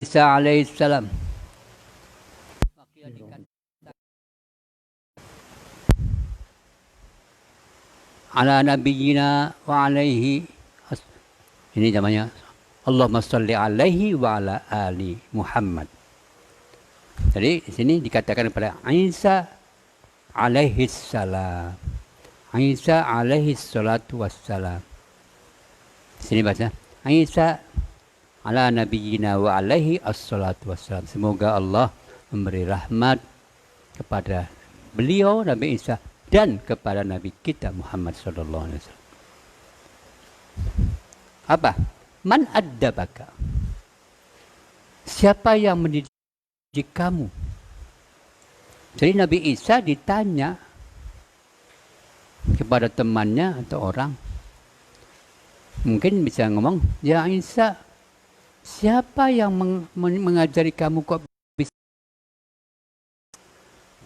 Isa alaihissalam. Ala nabiyyina wa alaihi. Ini namanya Allahumma sholli alaihi wa ala ali Muhammad. Jadi di sini dikatakan kepada Isa alaihissalam. Isa alaihi salatu wassalam. Di sini baca Isa ala nabiyyina wa alaihi assalatu wassalam. Semoga Allah memberi rahmat kepada beliau Nabi Isa dan kepada Nabi kita Muhammad sallallahu alaihi wasallam. Apa? Man addabaka? Siapa yang mendidik kamu? Jadi Nabi Isa ditanya kepada temannya atau orang, mungkin bisa ngomong, ya Isa, siapa yang mengajari kamu kok bisa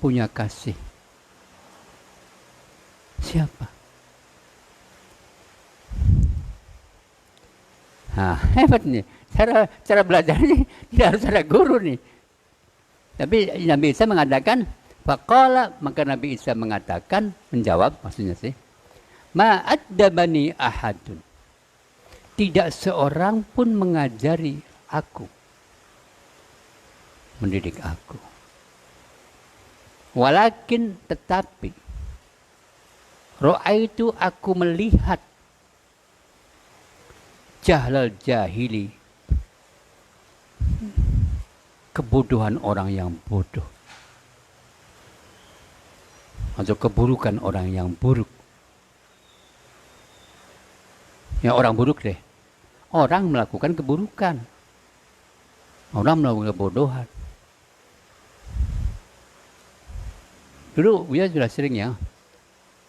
punya kasih? Siapa? Nah, hebat nih. Cara belajar ini tidak harus ada guru nih. Tapi Nabi Isa mengatakan, faqala, maka Nabi Isa mengatakan, menjawab maksudnya sih, ma'addabani ahadun. Tidak seorang pun mengajari aku, mendidik aku. Walakin tetapi, ra'aitu aku melihat jahlal jahili, kebodohan orang yang bodoh, atau keburukan orang yang buruk. Ya orang buruk deh. Orang melakukan keburukan. Orang melakukan kebodohan. Dulu Buya sudah sering ya.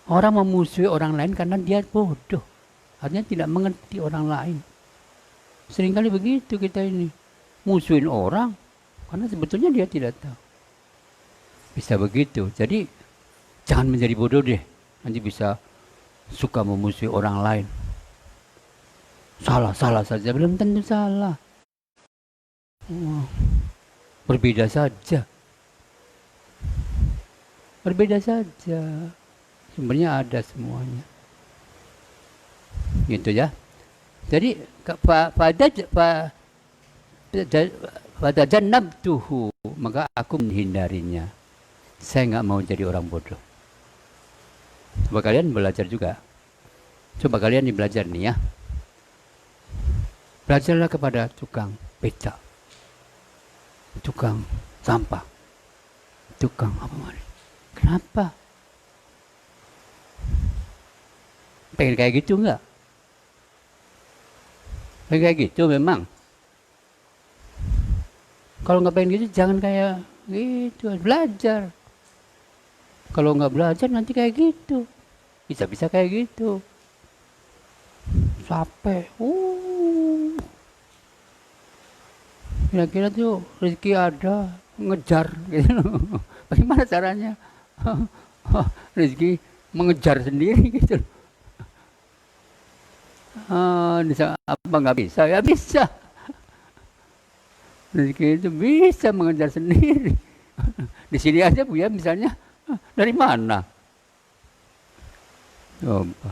Orang memusuhi orang lain karena dia bodoh. Artinya tidak mengerti orang lain. Seringkali begitu kita ini. Musuhin orang karena sebetulnya dia tidak tahu. Bisa begitu. Jadi jangan menjadi bodoh deh. Nanti bisa suka memusuhi orang lain. Salah saja, belum tentu salah. Berbeda saja. Berbeda saja. Sebenarnya ada semuanya. Gitu ya. Jadi pada jannabtuhu, maka aku menghindarinya. Saya nggak mau jadi orang bodoh. Coba kalian belajar juga. Coba kalian belajar nih ya. Belajarlah kepada tukang becak, tukang sampah, tukang apa mari. Kenapa? Pengen kayak gitu enggak? Pengen kayak gitu memang. Kalau nggak pengen gitu jangan kayak gitu, belajar. Kalau nggak belajar nanti kayak gitu, bisa kayak gitu. Capek. Kira-kira tuh rezeki ada, ngejar gitu. Bagaimana caranya? Rezeki mengejar sendiri gitu. Apa nggak bisa? Ya bisa. Rezeki itu bisa mengejar sendiri. Di sini aja Buya misalnya, dari mana? Coba.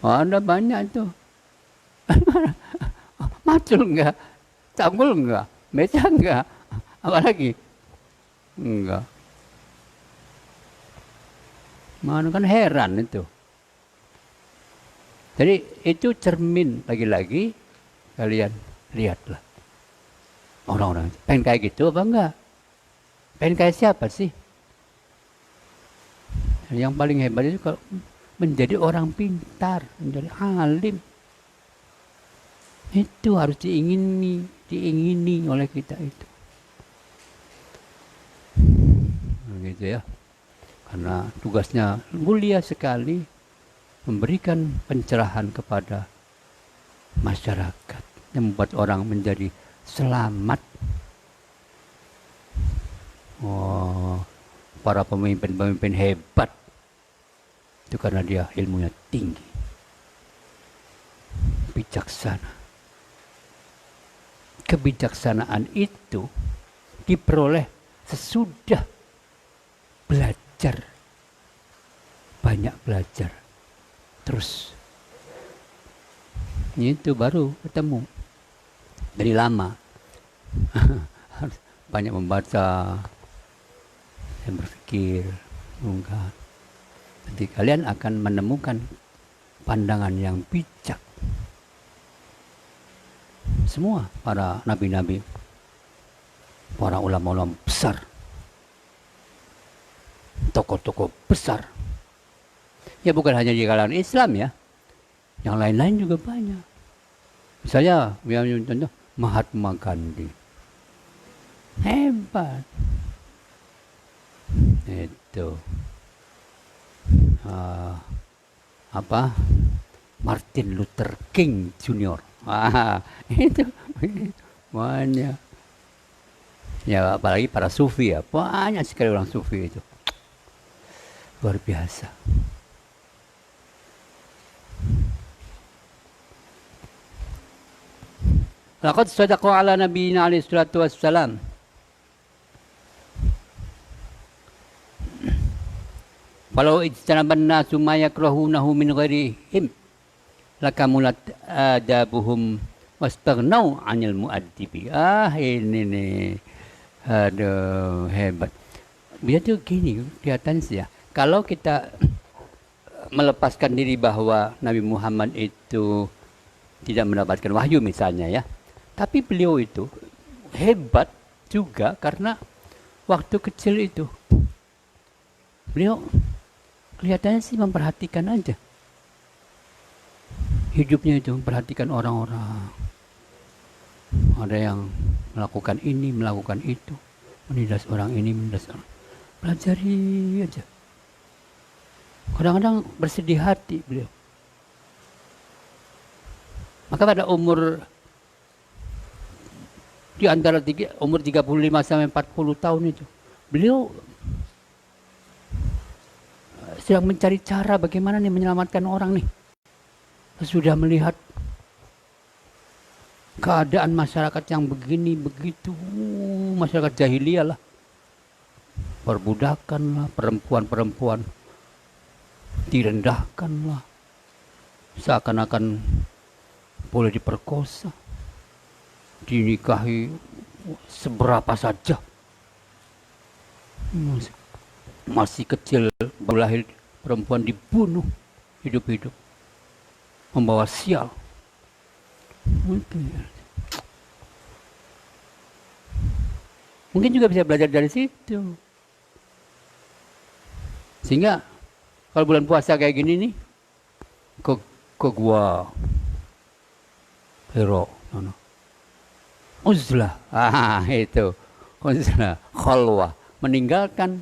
Ada banyak tuh. Macul enggak? Tanggul enggak? Meja enggak? Apa lagi? Enggak. Mana kan heran itu. Jadi itu cermin, lagi-lagi kalian lihatlah. Orang-orang pengen kayak gitu apa enggak? Pengen kayak siapa sih? Yang paling hebat itu kalau menjadi orang pintar, menjadi alim. Itu harus diingini oleh kita itu. Begitu ya. Karena tugasnya mulia sekali, memberikan pencerahan kepada masyarakat, yang membuat orang menjadi selamat. Para pemimpin-pemimpin hebat itu karena dia ilmunya tinggi, bijaksana, kebijaksanaan itu diperoleh sesudah belajar, banyak belajar. Terus itu baru ketemu. Dari lama harus banyak membaca, dan berpikir, enggak. Nanti kalian akan menemukan pandangan yang bijak. Semua para nabi-nabi, para ulama-ulama besar, tokoh-tokoh besar. Ya bukan hanya di kalangan Islam ya, yang lain-lain juga banyak. Misalnya, contoh Mahatma Gandhi, hebat. Itu Martin Luther King Junior. Itu banyak. Ya apalagi para sufi ya, banyak sekali orang sufi itu. Luar biasa. Laqad sadaqa ala nabiyina alaihi salatu wassalam. Walau ijtanaban nasu ma yakrahunahu min ghairihim lakamulat adabuhum wastaghnau 'anil muaddibi. Ini nih. Aduh, hebat. Dia tuh gini, kelihatan sih ya. Kalau kita melepaskan diri bahwa Nabi Muhammad itu tidak mendapatkan wahyu misalnya ya. Tapi beliau itu hebat juga karena waktu kecil itu beliau kelihatannya sih memperhatikan aja. Hidupnya itu memperhatikan orang-orang. Ada yang melakukan ini, melakukan itu. Menindas orang ini, menindas orang. Pelajari aja. Kadang-kadang bersedih hati beliau. Maka pada umur di antara umur 35 sampai 40 tahun itu, beliau sedang mencari cara bagaimana nih menyelamatkan orang nih. Sudah melihat keadaan masyarakat yang begini begitu, masyarakat jahiliyah lah, perbudakan lah, perempuan-perempuan direndahkan lah, seakan-akan boleh diperkosa, dinikahi seberapa saja, masih kecil baru lahir perempuan dibunuh hidup-hidup, membawa sial. Mungkin juga bisa belajar dari situ. Sehingga kalau bulan puasa kayak gini nih, ke gua Hiro, uzlah, itu uzlah, khalwah, meninggalkan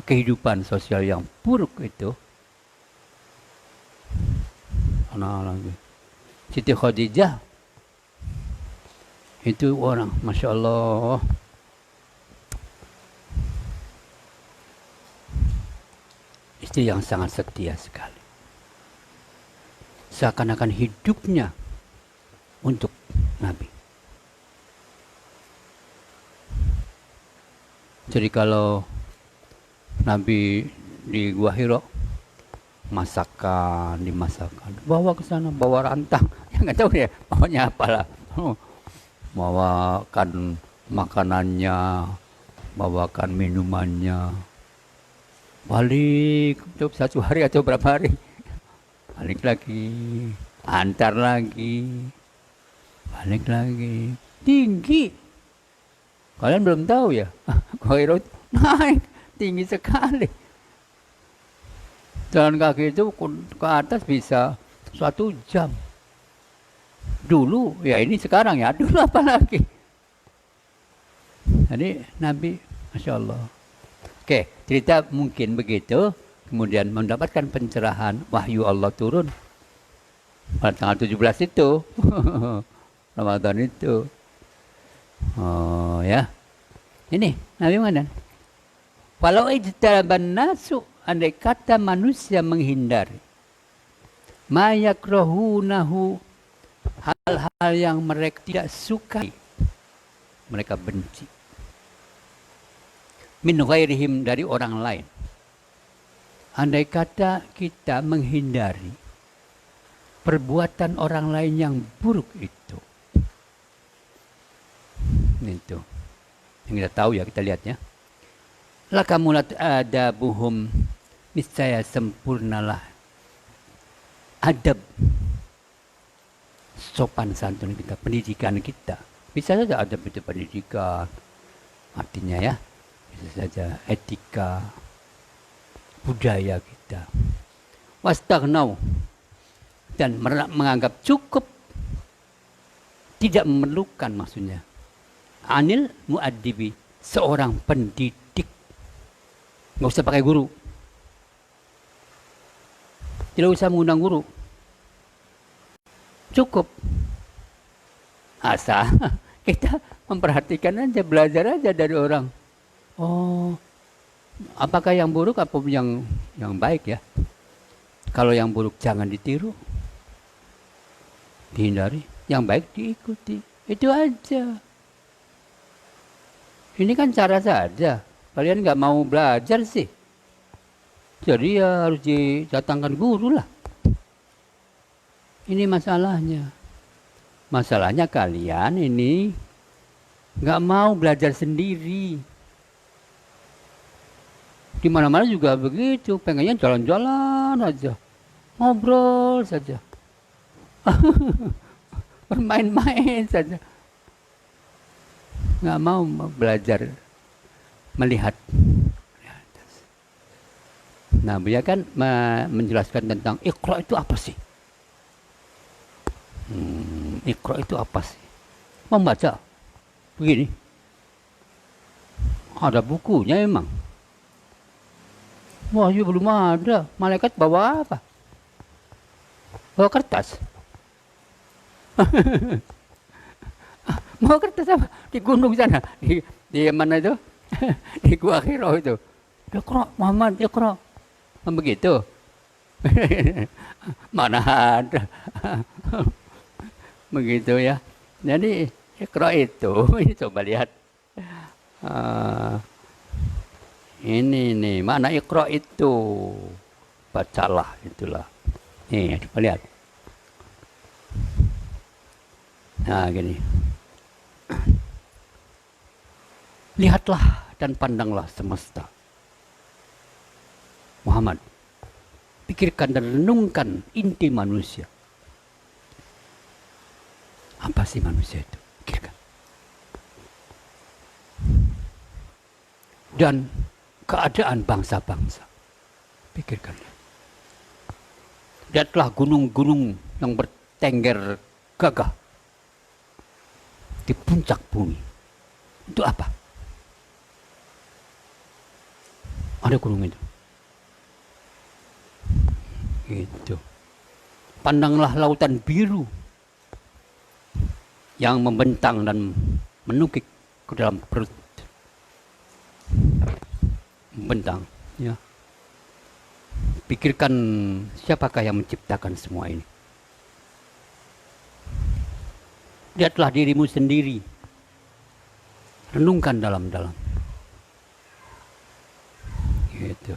kehidupan sosial yang buruk itu. Lagi Siti Khadijah itu orang, Masya Allah, istri yang sangat setia sekali. Seakan-akan hidupnya untuk Nabi. Jadi kalau Nabi di Gua Hiro, dimasakkan, bawa ke sana, bawa rantang, ya nggak tahu deh, pokoknya apalah, bawakan makanannya, bawakan minumannya, balik, untuk 1 hari atau berapa hari, balik lagi, antar lagi, balik lagi, tinggi. Kalian belum tahu ya, Gua Hiro naik tinggi sekali. Jalan kaki itu ke atas bisa 1 jam. Dulu, ya ini sekarang ya, dulu apa lagi. Jadi Nabi, Masya Allah. Oke, cerita mungkin begitu. Kemudian mendapatkan pencerahan, wahyu Allah turun pada tanggal 17 itu. Ramadan itu. Oh ya. Ini, Nabi mana? Walau ijtaraban nasu, andai kata manusia menghindari ma yakrahunahu, hal hal-hal yang mereka tidak sukai, mereka benci. Min ghairihim, dari orang lain. Andai kata kita menghindari perbuatan orang lain yang buruk itu yang kita tahu ya, kita lihatnya. Lakamulat adabuhum, niscaya sempurnalah adab, sopan santun kita, pendidikan kita. Bisa saja adab itu pendidikan, artinya ya, bisa saja etika, budaya kita. Wastaghnau, dan menganggap cukup, tidak memerlukan maksudnya. Anil muaddibi, seorang pendidik. Nggak usah pakai guru. Tidak usah mengundang guru. Cukup. Asal kita memperhatikan aja, belajar aja dari orang. Oh, apakah yang buruk apa yang baik ya? Kalau yang buruk jangan ditiru, dihindari. Yang baik diikuti. Itu aja. Ini kan cara saja. Kalian nggak mau belajar sih. Jadi ya harus didatangkan guru lah. Ini masalahnya. Masalahnya kalian ini nggak mau belajar sendiri. Di mana-mana juga begitu. Pengennya jalan-jalan aja. Ngobrol saja. Bermain-main saja. Nggak mau belajar melihat. Nah, beliau kan menjelaskan tentang Iqra itu apa sih? Iqra itu apa sih? Membaca. Begini. Ada bukunya emang. Wahyu belum ada. Malaikat bawa apa? Bawa kertas. Mau kertas apa? Di gunung sana. Di mana itu? Di Gua Hiro itu. Iqra, Muhammad, Iqra. Begitu. Mana ada. Begitu ya. Jadi Iqra itu, ini coba lihat. Ini nih, mana Iqra itu? Bacalah, itulah. Nih, coba lihat. Nah, gini. Lihatlah dan pandanglah semesta. Muhammad, pikirkan dan renungkan inti manusia. Apa sih manusia itu? Pikirkan. Dan keadaan bangsa-bangsa. Pikirkan. Lihatlah gunung-gunung yang bertengger gagah di puncak bumi. Itu apa? Ada gunung itu. Gitu. Pandanglah lautan biru yang membentang dan menukik ke dalam perut. Membentang, ya. Pikirkan siapakah yang menciptakan semua ini. Lihatlah dirimu sendiri. Renungkan dalam-dalam. Gitu.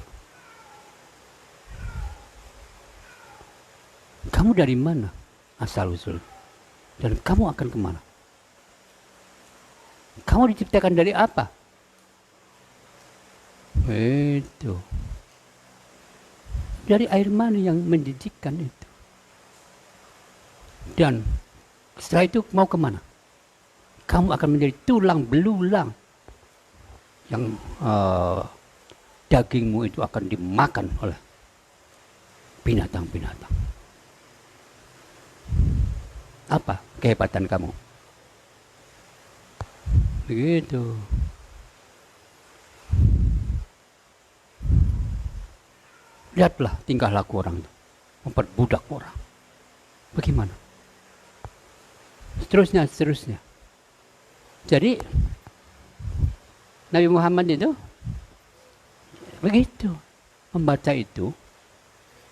Kamu dari mana asal-usul? Dan kamu akan kemana? Kamu diciptakan dari apa? Itu. Dari air mani yang menjijikkan itu. Dan setelah itu mau kemana? Kamu akan menjadi tulang belulang yang dagingmu itu akan dimakan oleh binatang-binatang. Apa kehebatan kamu? Begitu. Lihatlah tingkah laku orang itu, memperbudak orang. Bagaimana? Seterusnya. Jadi Nabi Muhammad itu begitu. Membaca itu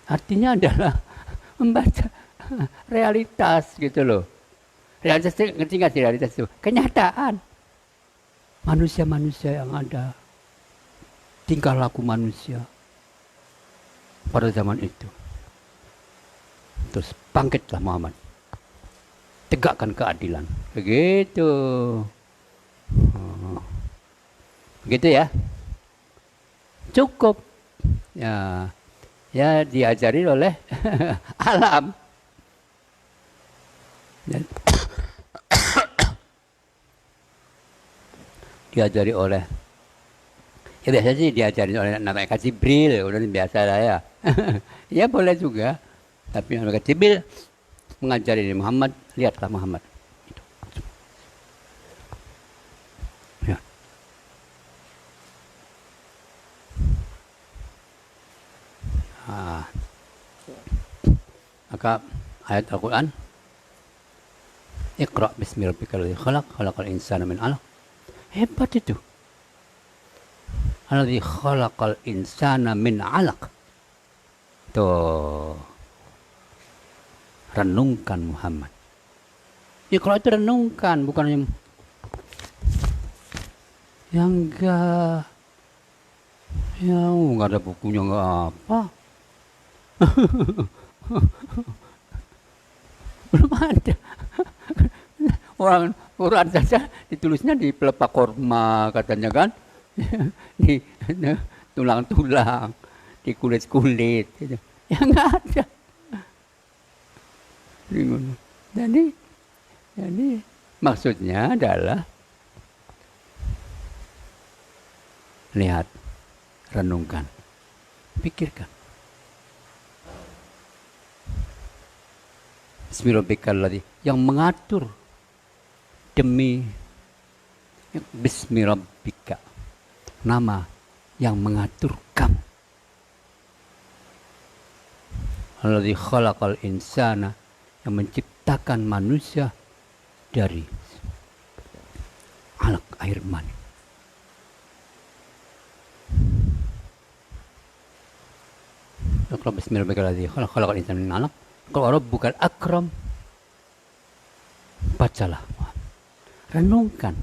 artinya adalah membaca realitas gitu loh. Realitas itu, ngerti nggak sih realitas itu? Kenyataan. Manusia-manusia yang ada. Tingkah laku manusia. Pada zaman itu. Terus bangkitlah Muhammad. Tegakkan keadilan. Begitu. Begitu ya. Cukup. Ya, ya diajari oleh alam. Diajari oleh, ya biasa sih diajari oleh namanya Jibril, udah biasa lah ya. Ya boleh juga, tapi namanya Jibril mengajari Muhammad, lihatlah Muhammad. Itu. Ya. Maka ayat Al-Quran, Iqra bismi rabbikal ladzi khalaq, khalaqal insana min 'alaq. Hebat itu. Alladzi khalaqal insana min 'alaq. Tuh. Renungkan Muhammad. Iqra itu renungkan, bukan yang enggak. Ya, enggak ada bukunya, enggak apa. Belum ada. Orang Quran saja ditulisnya di pelepah korma katanya kan. Di tulang-tulang, di kulit-kulit. Gitu. Ya enggak ada. Jadi maksudnya adalah lihat, renungkan, pikirkan. Bismillahirrahmanirrahim, yang mengatur demi Bismillahirrahmanirrahim, nama yang mengatur kamu. Alladzi khalaqal insana, yang menciptakan manusia dari alaq, air mani. Iqra bismi rabbikal ladzi khalaq, khalaqal insana min 'alaq. Qul rabbukal akram. Bacalah, renungkan.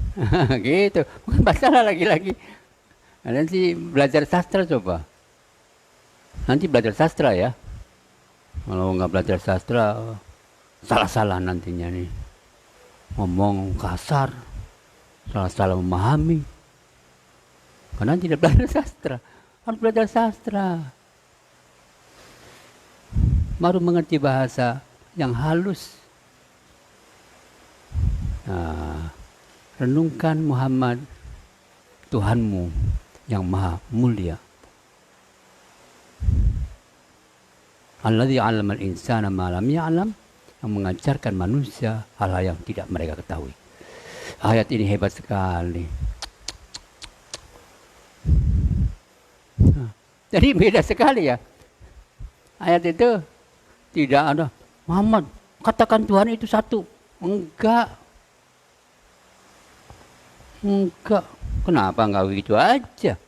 Gitu, bukan bacalah lagi-lagi. Nanti belajar sastra coba. Nanti belajar sastra ya. Kalau nggak belajar sastra, salah-salah nantinya nih. Ngomong kasar, salah-salah memahami. Karena tidak belajar sastra. Harus belajar sastra. Baru mengerti bahasa yang halus. Nah, renungkan Muhammad, Tuhanmu yang maha mulia. Alladzi 'allamal insana ma lam ya'lam, yang mengajarkan manusia hal-hal yang tidak mereka ketahui. Ayat ini hebat sekali. Jadi beda sekali ya. Ayat itu tidak ada, Muhammad, katakan Tuhan itu satu. Enggak. Kenapa enggak begitu aja?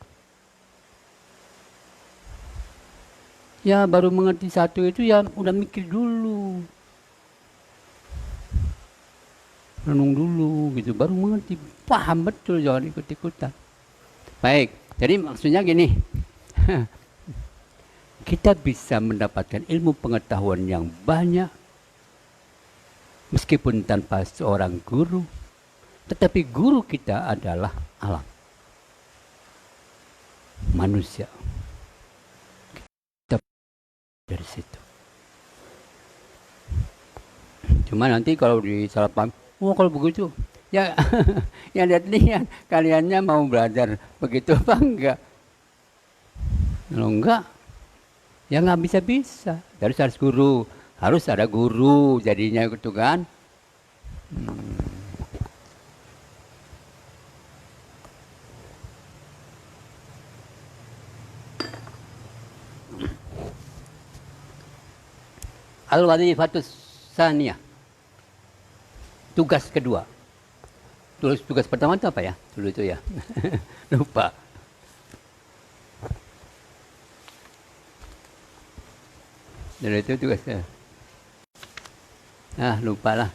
Ya baru mengerti satu itu ya udah mikir dulu. Renung dulu gitu, baru mengerti. Paham betul, jangan ikut-ikutan. Baik, jadi maksudnya gini. Kita bisa mendapatkan ilmu pengetahuan yang banyak meskipun tanpa seorang guru, tetapi guru kita adalah alam, manusia. Kita dari situ. Cuma nanti kalau disalah paham, kalau begitu, ya yang lihat kaliannya mau belajar begitu apa enggak? Kalau enggak, ya nggak bisa. Harus guru, harus ada guru jadinya gitu kan. Al-Wadhifatus Tsaniyah, tugas kedua. Tugas pertama itu apa ya? Dulu itu ya. Lupa. Dulu itu tugasnya. Lupa lah.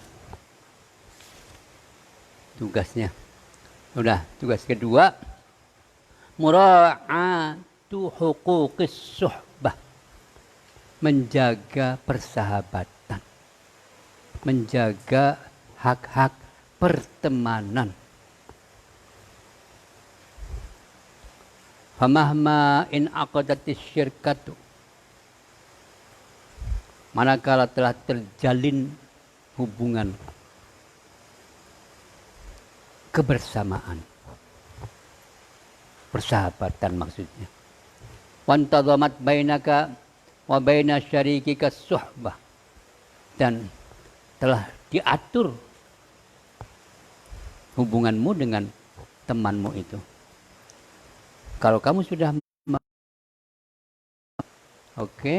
tugasnya. Udah, tugas kedua, mura'atu huquqis suhbah, menjaga persahabatan, menjaga hak-hak pertemanan. Famahma in aqadatis syirkatu, manakala telah terjalin hubungan kebersamaan, persahabatan maksudnya. Wantadhamat bainaka wa baina syarikika suhbah, dan telah diatur hubunganmu dengan temanmu itu. Kalau kamu sudah oke,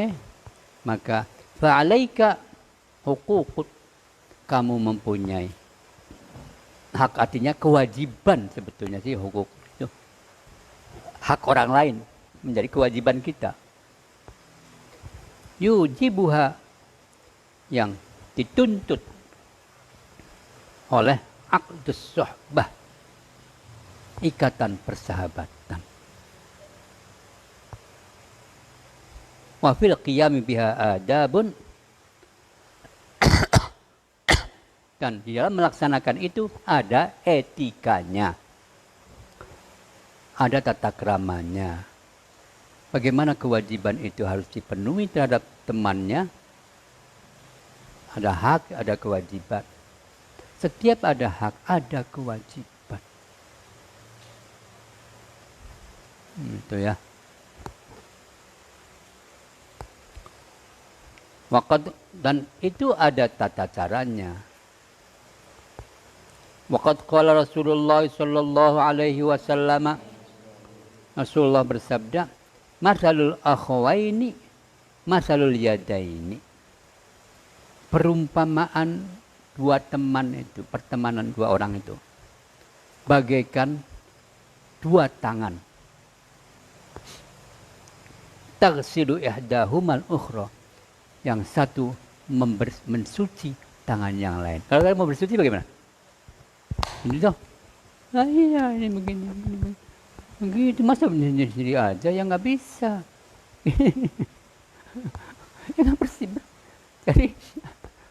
maka fa'alaika huququt, kamu mempunyai hak, artinya kewajiban sebetulnya sih hukuk itu. Hak orang lain menjadi kewajiban kita. Yujibuha, yang dituntut oleh aqdus suhbah, ikatan persahabatan. Wa fil qiyami biha adabun, dan di dalam melaksanakan itu ada etikanya, ada tata keramanya. Bagaimana kewajiban itu harus dipenuhi terhadap temannya. Ada hak, ada kewajiban. Setiap ada hak, ada kewajiban. Itu ya. Dan itu ada tata caranya. Waqad qala Rasulullah sallallahu alaihi wasallam, Rasulullah bersabda, masalul akhawaini masalul yadaini, perumpamaan dua teman itu, pertemanan dua orang itu bagaikan dua tangan. Taghsilu ihdahumal ukhra, yang satu mensuci tangan yang lain. Kalau kalian mau bersuci bagaimana? Ini dong. Nah iya, ini begini. Begitu, masa sendiri aja yang nggak bisa. Ya nggak bersih. Jadi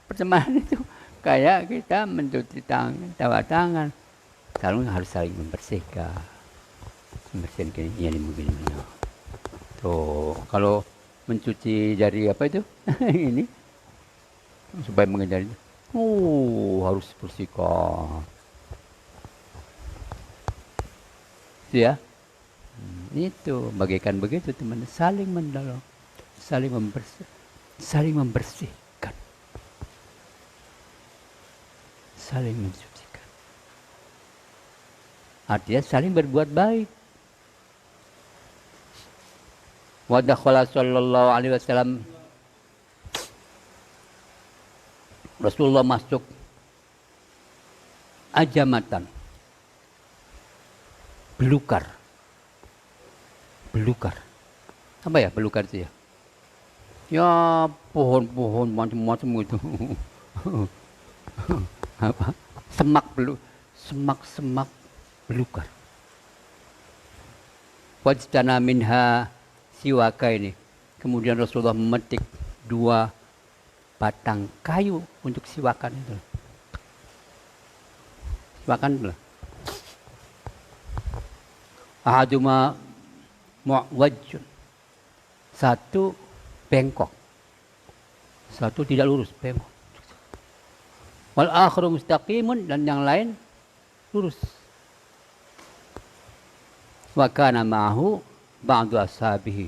pertemanan itu kayak kita mencuci tangan. Selalu harus saling membersihkan. Membersihkan ini begini. Tuh, kalau mencuci dari apa itu? Ini supaya menghindari. Harus bersihkan. Ya, itu bagaikan begitu teman, saling mendorong, saling membersihkan, saling mensucikan. Artinya saling berbuat baik. Wa dakhala sallallahu alaihi wasallam, Rasulullah masuk ajamatan, belukar. Apa ya belukar itu ya? Ya pohon-pohon macam-macam gitu. Apa? Semak belukar. Wajtana minha siwaka ini. Kemudian Rasulullah memetik 2 batang kayu untuk siwakan itu. Siwakan itu. Ahaduma mu'wajjun, satu bengkok, satu tidak lurus, bengkok. Wal akharu mustaqimun, dan yang lain lurus. Wa kana ma'ahu ba'du ashabihi,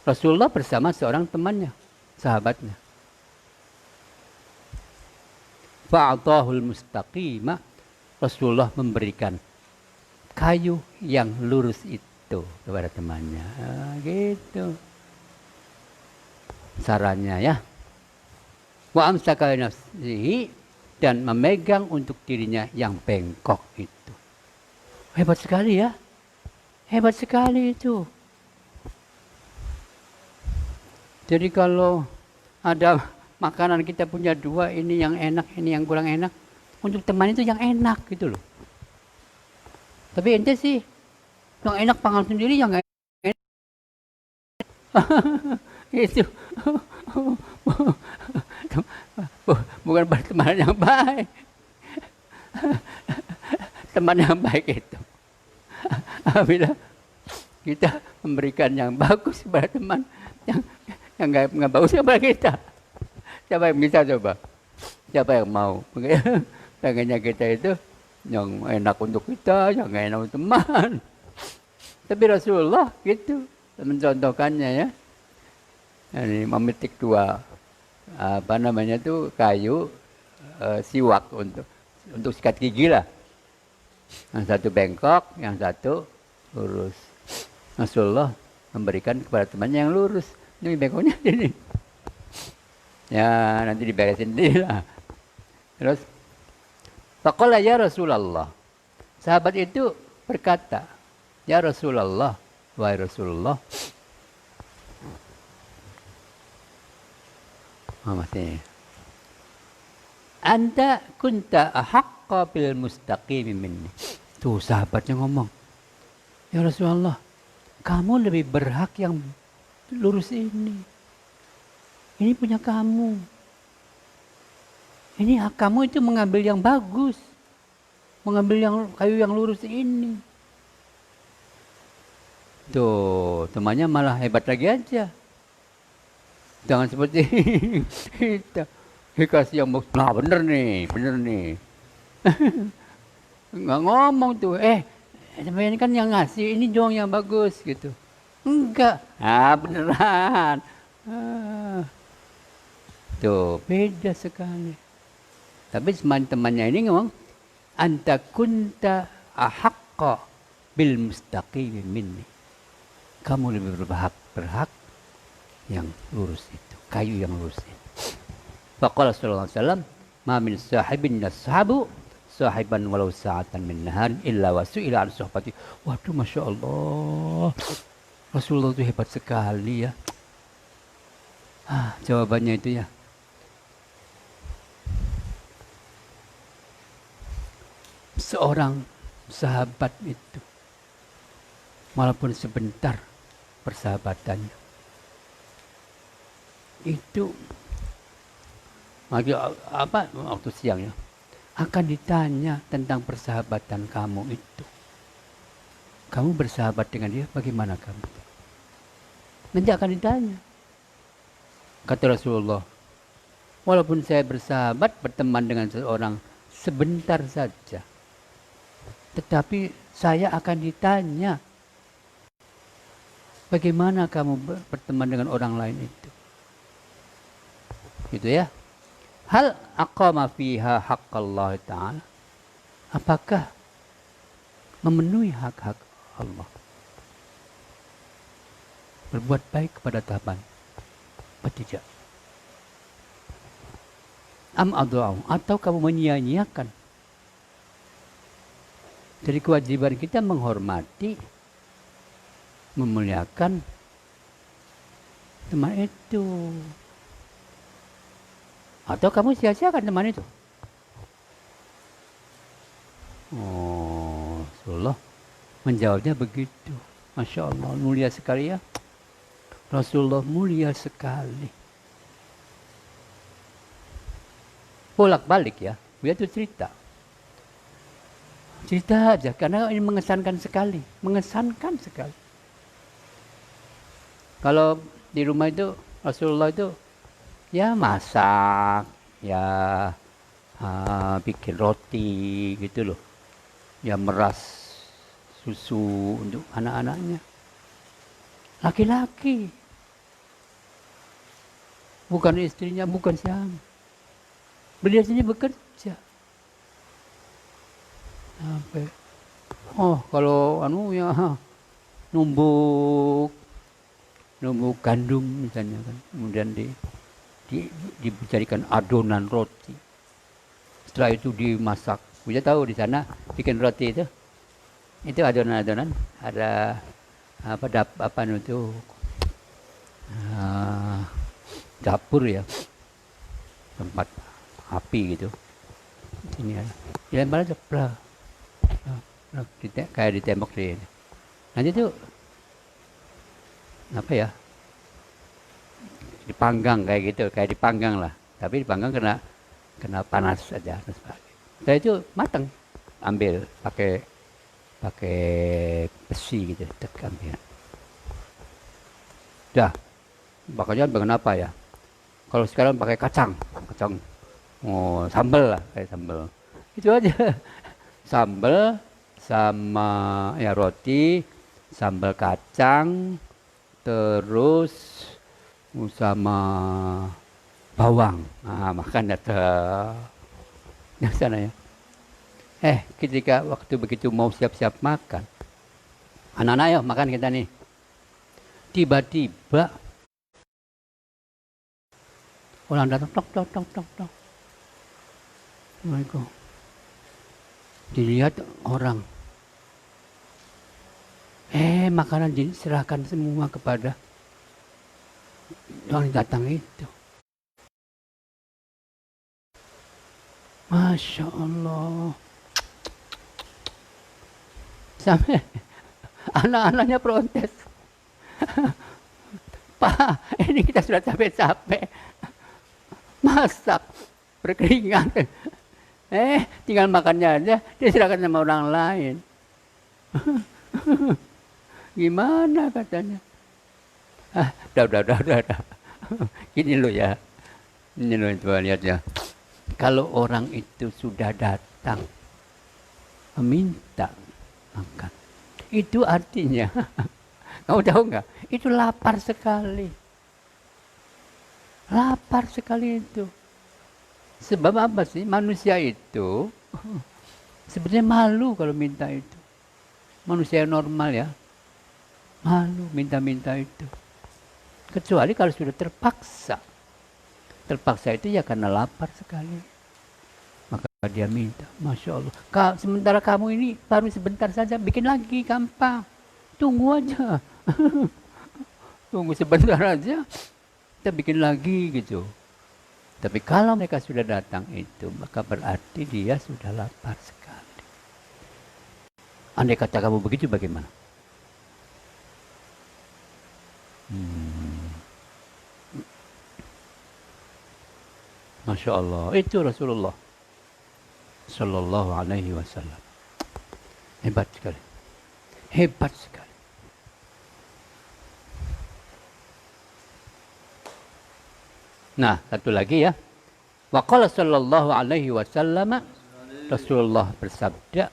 Rasulullah bersama seorang temannya, sahabatnya. Fa'atahul mustaqima, Rasulullah memberikan kayu yang lurus itu kepada temannya. Gitu sarannya ya. Wa amsaka nafsihi, dan memegang untuk dirinya yang bengkok itu. Hebat sekali ya. Hebat sekali itu. Jadi kalau ada makanan kita punya 2, ini yang enak, ini yang kurang enak, untuk teman itu yang enak gitu loh. Tapi ente sih yang enak pangan sendiri yang enak. Itu bukan pertemanan yang baik. Teman yang baik itu apabila kita memberikan yang bagus kepada teman, yang nggak bagus kepada kita. Siapa yang bisa coba? Siapa yang mau? Pengennya kita itu yang enak untuk kita, yang enak untuk teman. Tapi Rasulullah gitu mencontohkannya ya. Ini memetik dua kayu siwak untuk sikat gigi lah. Yang satu bengkok, yang satu lurus. Rasulullah memberikan kepada temannya yang lurus. Ini bengkoknya ini. Ya nanti diberesin sendiri lah. Terus faqala ya Rasulullah. Sahabat itu berkata, ya Rasulullah, wahai Rasulullah. Maksudnya, anta kunta ahaqqa bil mustaqim minni. Tuh sahabatnya ngomong, ya Rasulullah, kamu lebih berhak yang lurus ini. Ini punya kamu. Ini hak kamu itu mengambil yang bagus. Mengambil yang kayu yang lurus ini. Tuh, temannya malah hebat lagi aja. Jangan seperti itu. Dikasih yang bagus. Nah bener nih. Nggak ngomong tuh. Ini kan yang ngasih, ini doang yang bagus gitu. Enggak. Beneran. Tuh, beda sekali. Tapi teman-temannya ini ngomong, anta kunta ahaqqa bil mustaqim minni. Kamu lebih berhak yang lurus itu, kayu yang lurus itu. Faqala sallallahu alaihi wasallam, ma min sahibin nashabu sahiban walau sa'atan min nahar illa wa su'ila an suhbati. Waduh, Masya Allah. Rasulullah itu hebat sekali ya. Jawabannya itu ya. Seorang sahabat itu, walaupun sebentar persahabatannya, itu waktu siang ya, akan ditanya tentang persahabatan kamu itu. Kamu bersahabat dengan dia, bagaimana kamu? Nanti akan ditanya. Kata Rasulullah, walaupun saya berteman dengan seseorang sebentar saja, tetapi saya akan ditanya, bagaimana kamu berteman dengan orang lain itu? Gitu ya. Hal aqama fiha haqqallah ta'ala. Apakah memenuhi hak-hak Allah? Berbuat baik kepada tahapan atau tidak? Am adau, atau kamu menyia-nyiakan dari kewajiban kita menghormati, memuliakan teman itu, atau kamu sia-siakan teman itu? Rasulullah menjawabnya begitu. Masya Allah, mulia sekali ya. Rasulullah mulia sekali. Bolak-balik ya, dia tuh cerita aja, karena ini mengesankan sekali. Kalau di rumah itu Rasulullah itu ya masak, ya bikin roti gitu loh, ya meras susu untuk anak-anaknya. Laki-laki, bukan istrinya, bukan siapa. Beliau sini bekerja. Sampai, kalau ya numbuk gandum misalnya kan, kemudian dijadikan adonan roti. Setelah itu dimasak. Bisa tahu di sana bikin roti itu adonan-adonan, ada dapur ya, tempat api gitu. Sini ada. Dilempar aja, plak. Kayak di tembok sini. Nanti tuh apa ya? Dipanggang kayak gitu, kayak dipanggang lah. Tapi dipanggang kena panas aja. Setelah itu matang, ambil pakai besi gitu, ambil. Dah, bakalnya dengan apa ya? Kalau sekarang pakai kacang, sambal lah, kayak sambal. Itu aja, sambal sama ya roti, sambal kacang, terus sama bawang. Nah, makan datang yang sana ya. Ketika waktu begitu mau siap-siap makan, anak-anak ayo makan kita nih. Tiba-tiba orang datang tok. Assalamualaikum. Dilihat orang. Makanan diserahkan semua kepada orang datang itu. Masya Allah. Sampai anak-anaknya protes. Pak, ini kita sudah capek-capek. Masak, berkeringat. Tinggal makannya aja, diserahkan sama orang lain. Gimana katanya? Udah. Gini lo ya. Ini lo coba lihat ya. Kalau orang itu sudah datang meminta makan, itu artinya, kamu tahu nggak? Itu lapar sekali. Lapar sekali itu. Sebab apa sih? Manusia itu sebenarnya malu kalau minta itu. Manusia normal ya, malu minta-minta itu. Kecuali kalau sudah terpaksa. Terpaksa itu ya karena lapar sekali. Maka dia minta. Masya Allah. Sementara kamu ini baru sebentar saja, bikin lagi gampang. Tunggu aja. Tunggu sebentar aja, kita bikin lagi gitu. Tapi kalau mereka sudah datang itu, maka berarti dia sudah lapar sekali. Andai kata kamu begitu bagaimana? Masya Allah, itu Rasulullah Sallallahu Alaihi Wasallam. Hebat sekali. Hebat sekali. Nah, satu lagi ya. Wa qala sallallahu alaihi wasallam, Rasulullah bersabda,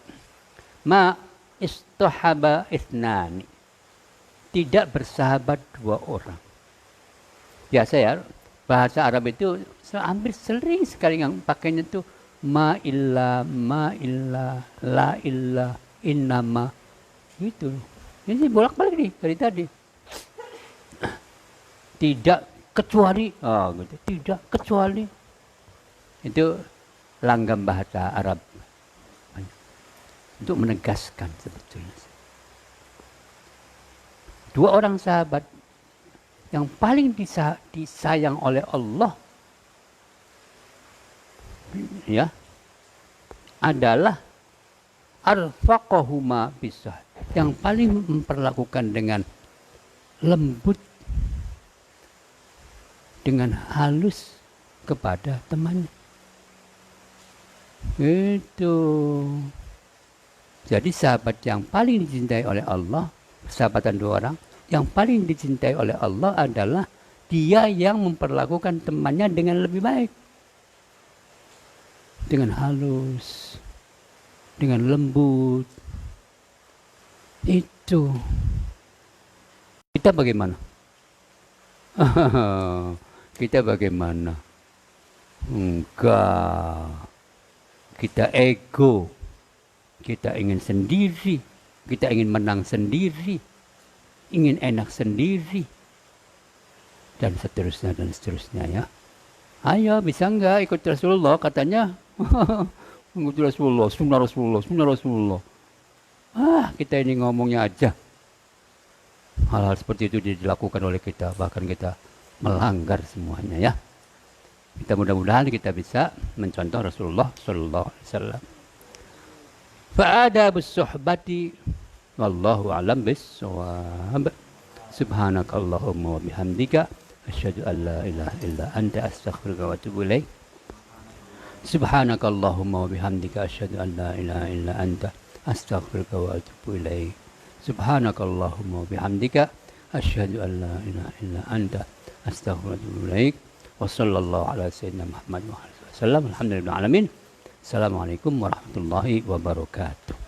ma istahaba ithnani. Tidak bersahabat dua orang. Biasa ya, bahasa Arab itu hampir sering sekali yang pakainya itu ma illa, la illa, innama. Gitu. Ini bolak-balik nih dari tadi. Tidak kecuali, gitu. Tidak kecuali. Itu langgam bahasa Arab. Untuk menegaskan sebetulnya. Dua orang sahabat yang paling disayang oleh Allah ya adalah arfaqahuma bisah, yang paling memperlakukan dengan lembut, dengan halus kepada temannya. Itu. Jadi sahabat yang paling dicintai oleh Allah, persahabatan dua orang, yang paling dicintai oleh Allah adalah dia yang memperlakukan temannya dengan lebih baik. Dengan halus, dengan lembut. Itu. Kita bagaimana? Kita bagaimana? Enggak. Kita ego. Kita ingin sendiri. Kita ingin menang sendiri. Ingin enak sendiri. Dan seterusnya ya. Ayo, bisa enggak ikut Rasulullah? Katanya, ikut Rasulullah, sunnah Rasulullah. Kita ini ngomongnya aja. Hal-hal seperti itu dilakukan oleh kita, bahkan kita melanggar semuanya ya. Kita mudah-mudahan kita bisa mencontoh Rasulullah sallallahu alaihi wasallam. Fa'adabus suhbati wallahu a'lam bis-shawab. Subhanakallahumma wa bihamdika asyhadu an la ilaha illa anta astaghfiruka wa atubu ilaik. Subhanakallahumma wa bihamdika asyhadu an la ilaha illa anta astaghfiruka wa atubu ilaik. Subhanakallahumma wa bihamdika asyhadu an la ilaha illa anta astaghfiruka wa atubu ilaik. Wa sallallahu ala sayyidina Muhammad wa alihi wasallam. Alhamdulillah alamin. Assalamualaikum warahmatullahi wabarakatuh.